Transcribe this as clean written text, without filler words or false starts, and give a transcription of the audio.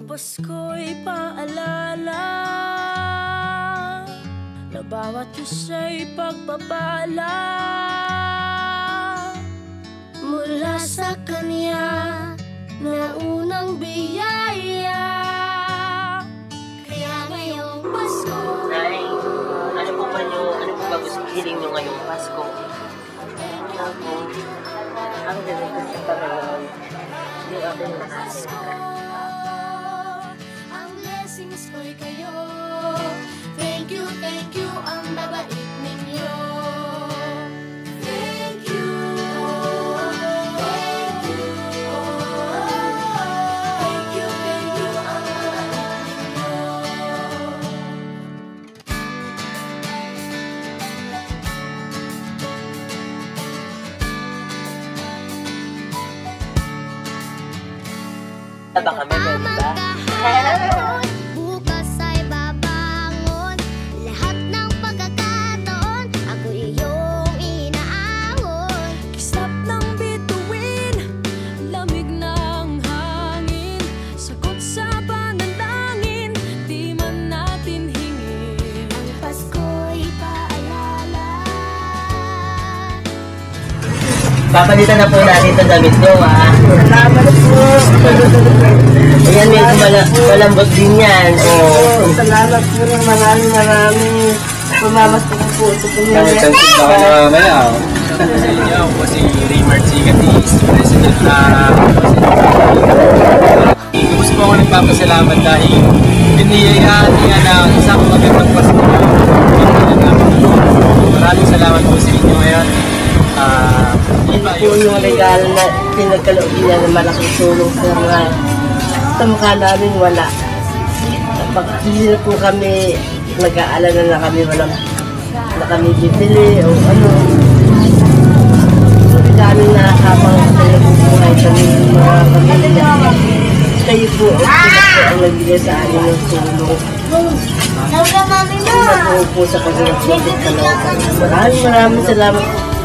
Pasko'y paalala na bawat isa'y pagpapala mula sa Kanya na unang biyaya. Kaya ngayong Pasko, Nay, ano po ba gusto hiling nyo ngayong Pasko? Ako, ang galing ko sa Panginoon, yung aking nakasika. ang blessings ko'y kayo. Thank you, ang babait ninyo. Thank you, thank you, thank you, ang babait ninyo. Taba kami, pwede ba? Bukas ay babangon, lahat ng pagkakataon, ako iyong inaahon. Kislap ng bituin, lamig ng hangin, sagot sa panalangin, di man natin hingin. Ang Pasko'y paalala. Papalitan na po natin ito damit ko, ha? Salamat po. Ayan, medyo malambot din yan. Oh. Salamat po ng maraming. Pumamas po po sa Kahit ang baka na mamaya. Sa inyo, ako po si Raymart Sigatis, President na gusto po ako nagpapasalamat dahil biniyayaan niya na isang magandang Pasko. Maraming salamat po sa inyo ngayon. Ito po yung regalo na pinagkaloob niya na malaking tulong sa mukha namin wala. Pag hindi na po kami nag-aalala na kami walang na kami bibili o ano. So, dami na habang kayo bubuhay kami mga pamilya. Kayo po ang nagbigay sa amin ng tulong. Sino po sa pag-ibig sa Maraming salamat po.